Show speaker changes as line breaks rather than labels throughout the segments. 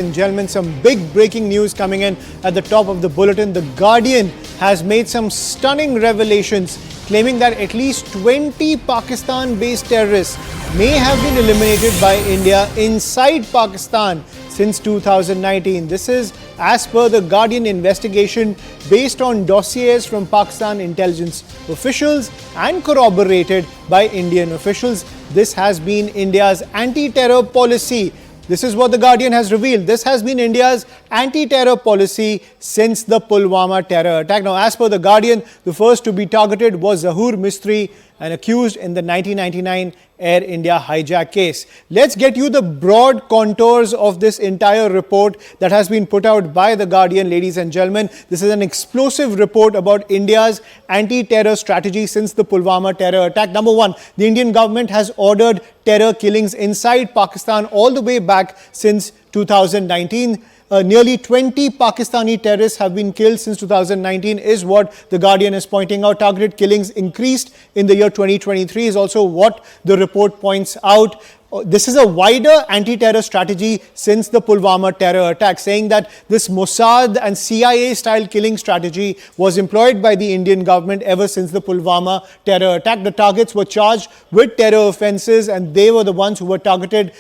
and gentlemen, some big breaking news coming in at the top of the bulletin. The Guardian has made some stunning revelations claiming that at least 20 Pakistan-based terrorists may have been eliminated by India inside Pakistan since 2019. This is as per the Guardian investigation based on dossiers from Pakistan intelligence officials and corroborated by Indian officials. This has been India's anti-terror policy. This is what the Guardian has revealed. This has been India's anti-terror policy since the Pulwama terror attack. Now, as per the Guardian, the first to be targeted was Zahoor Mistry, an accused in the 1999 Air India hijack case. Let's get you the broad contours of this entire report that has been put out by the Guardian, ladies and gentlemen. This is an explosive report about India's anti-terror strategy since the Pulwama terror attack. Number one, the Indian government has ordered terror killings inside Pakistan all the way back since 2019. Nearly 20 Pakistani terrorists have been killed since 2019 is what the Guardian is pointing out. Targeted killings increased in the year 2023 is also what the report points out. This is a wider anti-terror strategy since the Pulwama terror attack, saying that this Mossad and CIA-style killing strategy was employed by the Indian government ever since the Pulwama terror attack. The targets were charged with terror offences and they were the ones who were targeted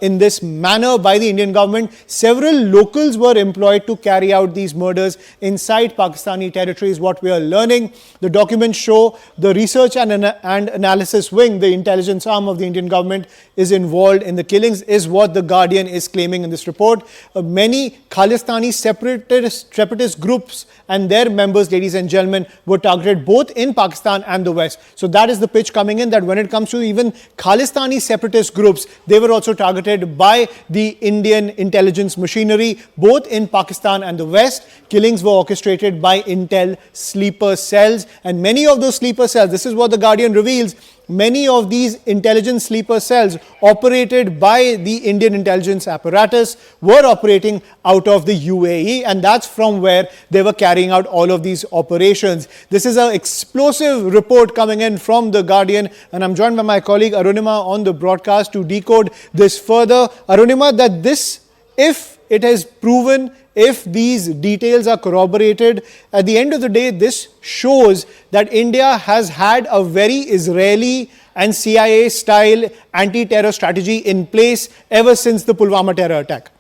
in this manner by the Indian government. Several locals were employed to carry out these murders inside Pakistani territory is what we are learning. The documents show the research and analysis wing, the intelligence arm of the Indian government, is involved in the killings is what the Guardian is claiming in this report. Many Khalistani separatist groups and their members, ladies and gentlemen, were targeted both in Pakistan and the West. So that is the pitch coming in, that when it comes to even Khalistani separatist groups, they were also targeted by the Indian intelligence machinery, both in Pakistan and the West. Killings were orchestrated by intel sleeper cells, and many of those sleeper cells, this is what the Guardian reveals, many of these intelligence sleeper cells operated by the Indian intelligence apparatus were operating out of the UAE, and that's from where they were carrying out all of these operations. This is an explosive report coming in from the Guardian, and I'm joined by my colleague Arunima on the broadcast to decode this further. Arunima, that this, if it has proven, if these details are corroborated, at the end of the day, this shows that India has had a very Israeli and CIA-style anti-terror strategy in place ever since the Pulwama terror attack.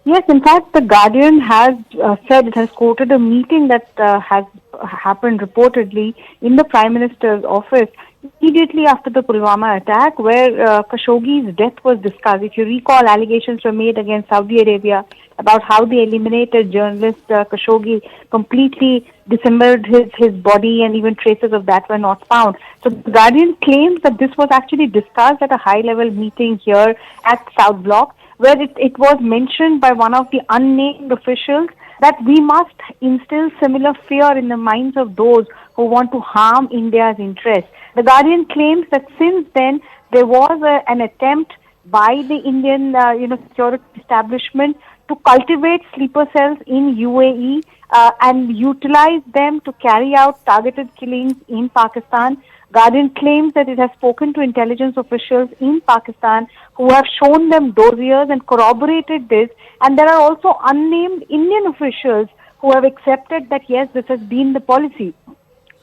Yes, in fact, the Guardian has said, it has quoted a meeting that has happened reportedly in the Prime Minister's office immediately after the Pulwama attack, where Khashoggi's death was discussed. If you recall, allegations were made against Saudi Arabia about how they eliminated journalist Khashoggi, completely dismembered his body, and even traces of that were not found. So the Guardian claims that this was actually discussed at a high-level meeting here at South Block, where it was mentioned by one of the unnamed officials that we must instill similar fear in the minds of those who want to harm India's interests. The Guardian claims that since then there was an attempt by the Indian security establishment to cultivate sleeper cells in UAE and utilize them to carry out targeted killings in Pakistan. Guardian claims that it has spoken to intelligence officials in Pakistan who have shown them dossiers and corroborated this, and there are also unnamed Indian officials who have accepted that yes, this has been the policy.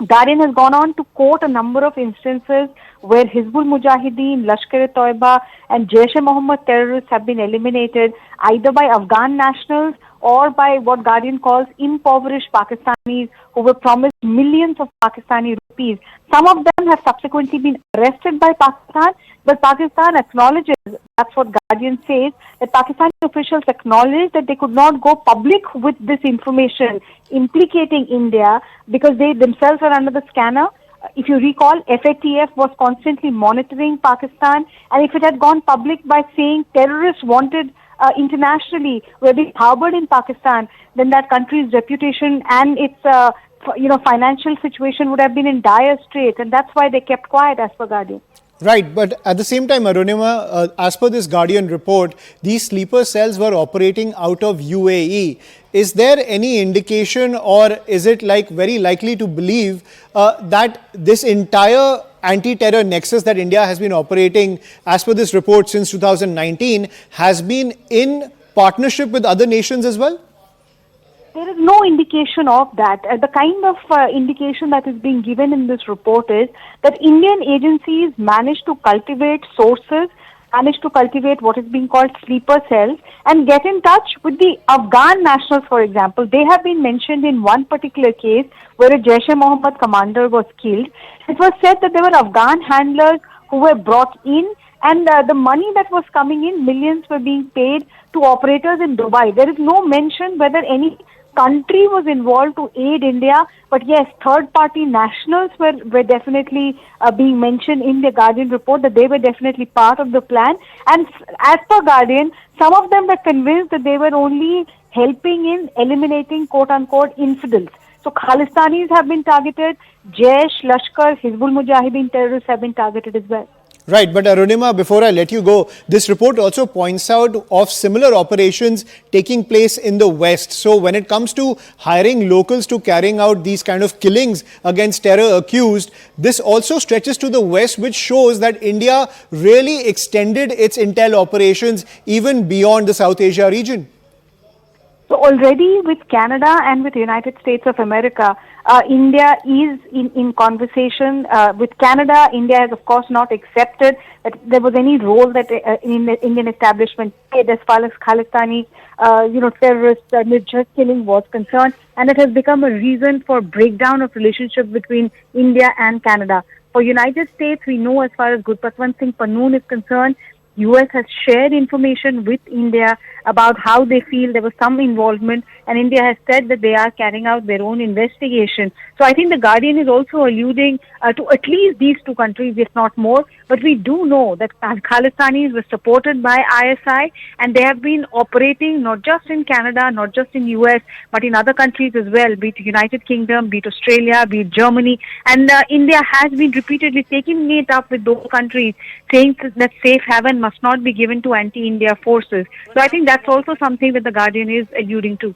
Guardian has gone on to quote a number of instances where Hizbul Mujahideen, Lashkar-e-Toiba and Jaish-e-Mohammed terrorists have been eliminated either by Afghan nationals or by what Guardian calls impoverished Pakistanis who were promised millions of Pakistani rupees. Some of them have subsequently been arrested by Pakistan, but Pakistan acknowledges, that's what Guardian says, that Pakistani officials acknowledge that they could not go public with this information implicating India because they themselves are under the scanner. If you recall, FATF was constantly monitoring Pakistan, and if it had gone public by saying terrorists wanted internationally were being harbored in Pakistan, then that country's reputation and its financial situation would have been in dire straits, and that's why they kept quiet, as per Guardian.
Right, but at the same time, Arunima, as per this Guardian report, these sleeper cells were operating out of UAE. Is there any indication, or is it very likely to believe that this entire anti-terror nexus that India has been operating, as per this report, since 2019, has been in partnership with other nations as well?
There is no indication of that. The kind of indication that is being given in this report is that Indian agencies managed to cultivate sources, managed to cultivate what is being called sleeper cells, and get in touch with the Afghan nationals, for example. They have been mentioned in one particular case where a Jaish-e-Mohammed commander was killed. It was said that there were Afghan handlers who were brought in, and the money that was coming in, millions were being paid to operators in Dubai. There is no mention whether any country was involved to aid India, but yes, third-party nationals were definitely being mentioned in the Guardian report, that they were definitely part of the plan. And as per Guardian, some of them were convinced that they were only helping in eliminating quote-unquote infidels. So Khalistanis have been targeted, Jaish, Lashkar, Hizbul Mujahideen terrorists have been targeted as well.
Right, but Arunima, before I let you go, this report also points out of similar operations taking place in the West. So when it comes to hiring locals to carrying out these kind of killings against terror accused, this also stretches to the West, which shows that India really extended its intel operations even beyond the South Asia region.
So already with Canada and with the United States of America, India is in conversation. With Canada, India has of course not accepted that there was any role that in the Indian establishment played as far as Khalistani, terrorist just killing was concerned, and it has become a reason for breakdown of relationship between India and Canada. For United States, we know as far as Gurpatwant Singh Pannoon is concerned, US has shared information with India about how they feel there was some involvement, and India has said that they are carrying out their own investigation. So I think the Guardian is also alluding to at least these two countries, if not more. But we do know that Khalistanis were supported by ISI, and they have been operating not just in Canada, not just in US, but in other countries as well, be it United Kingdom, be it Australia, be it Germany. And India has been repeatedly taking it up with those countries, saying that safe haven must not be given to anti-India forces. So I think that's also something that the Guardian is alluding to.